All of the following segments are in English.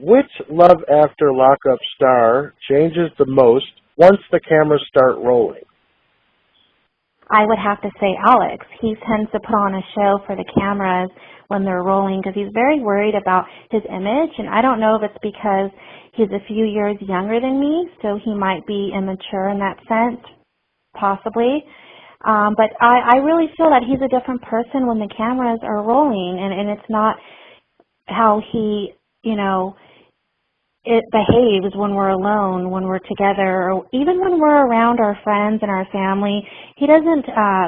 Which Love After Lockup star changes the most once the cameras start rolling? I would have to say Alex. He tends to put on a show for the cameras when they're rolling because he's very worried about his image, and I don't know if it's because he's a few years younger than me, so he might be immature in that sense, possibly. But I really feel that he's a different person when the cameras are rolling, and it's not how he, it behaves when we're alone, when we're together, or even when we're around our friends and our family. He doesn't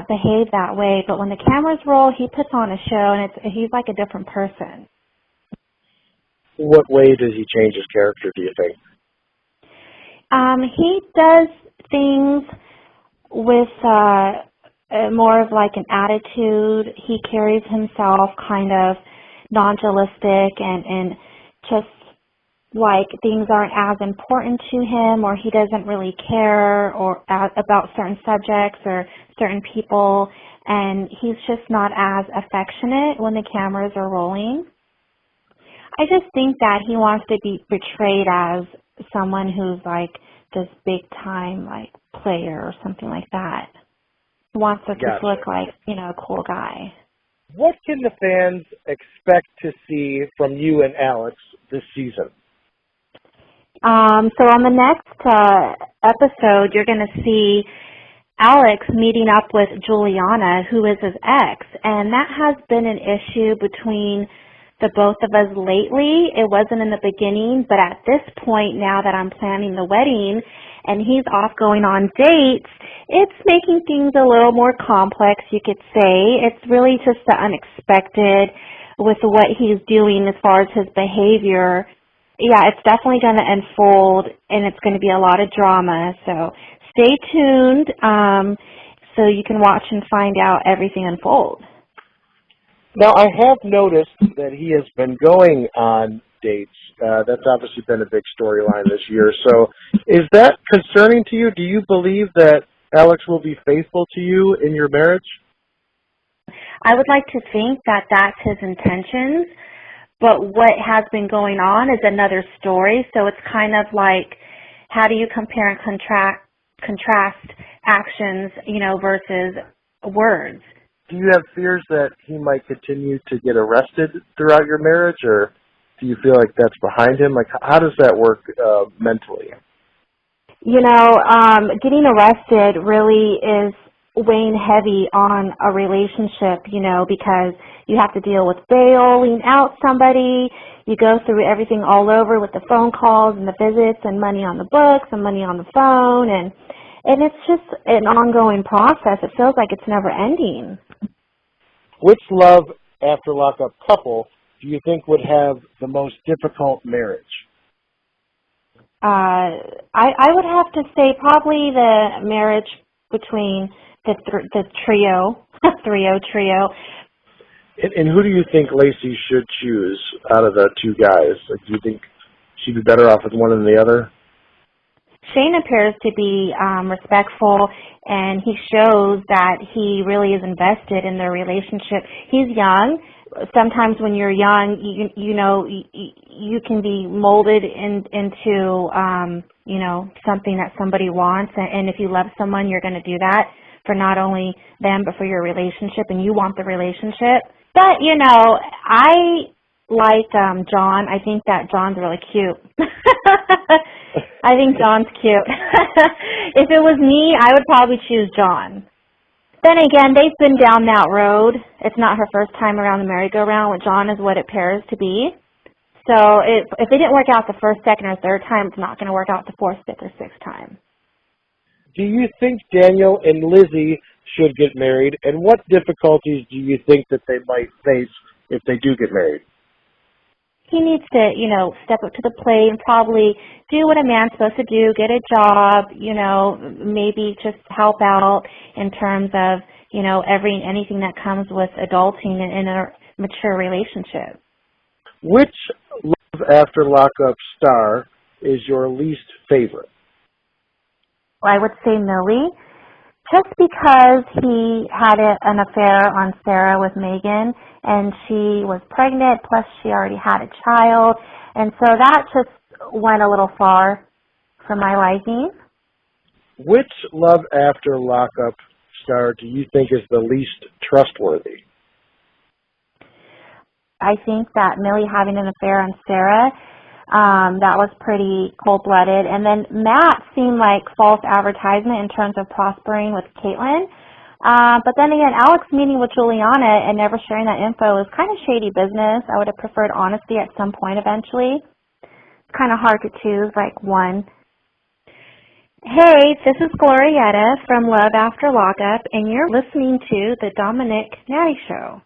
behave that way, but when the cameras roll, he puts on a show, and he's like a different person. What way does he change his character, do you think? He does things with more of like an attitude. He carries himself kind of nonchalantic and just like things aren't as important to him, or he doesn't really care about certain subjects or certain people, and he's just not as affectionate when the cameras are rolling. I just think that he wants to be portrayed as someone who's like this big time like player or something like that. He wants to just look like, a cool guy. What can the fans expect to see from you and Alex this season? So on the next episode, you're going to see Alex meeting up with Juliana, who is his ex, and that has been an issue between the both of us lately. It wasn't in the beginning, but at this point, now that I'm planning the wedding and he's off going on dates, it's making things a little more complex, you could say. It's really just the unexpected with what he's doing as far as his behavior. Yeah, it's definitely going to unfold, and it's going to be a lot of drama. So stay tuned so you can watch and find out everything unfold. Now, I have noticed that he has been going on dates. That's obviously been a big storyline this year. So is that concerning to you? Do you believe that Alex will be faithful to you in your marriage? I would like to think that that's his intentions, but what has been going on is another story. So it's kind of like, how do you compare and contrast actions, versus words? Do you have fears that he might continue to get arrested throughout your marriage, or do you feel like that's behind him? Like, how does that work mentally? Getting arrested really is weighing heavy on a relationship, because you have to deal with bailing out somebody. You go through everything all over with the phone calls and the visits and money on the books and money on the phone, and it's just an ongoing process. It feels like it's never ending. Which Love After Lockup couple do you think would have the most difficult marriage? I would have to say probably the marriage between the trio. And who do you think Lacey should choose out of the two guys? Like, do you think she'd be better off with one than the other? Shane appears to be respectful, and he shows that he really is invested in their relationship. He's young. Sometimes when you're young, you can be molded into something that somebody wants, and if you love someone, you're going to do that for not only them but for your relationship, and you want the relationship. But I like John. I think that John's really cute. I think John's cute. If it was me, I would probably choose John. Then again, they've been down that road. It's not her first time around the merry-go-round. With John is what it appears to be. So if it didn't work out the first, second, or third time, it's not going to work out the fourth, fifth, or sixth time. Do you think Daniel and Lizzie should get married, and what difficulties do you think that they might face if they do get married? He needs to, step up to the plate and probably do what a man's supposed to do, get a job, maybe just help out in terms of, anything that comes with adulting in a mature relationship. Which Love After Lockup star is your least favorite? Well, I would say Millie. Just because he had an affair on Sarah with Megan, and she was pregnant, plus she already had a child, and so that just went a little far for my liking. Which Love After Lockup star do you think is the least trustworthy? I think that Millie having an affair on Sarah, that was pretty cold-blooded. And then Matt seemed like false advertisement in terms of prospering with Caitlin. But then again, Alex meeting with Juliana and never sharing that info is kind of shady business. I would have preferred honesty at some point eventually. It's kind of hard to choose, like, one. Hey, this is Glorietta from Love After Lockup, and you're listening to the Domenick Natty Show.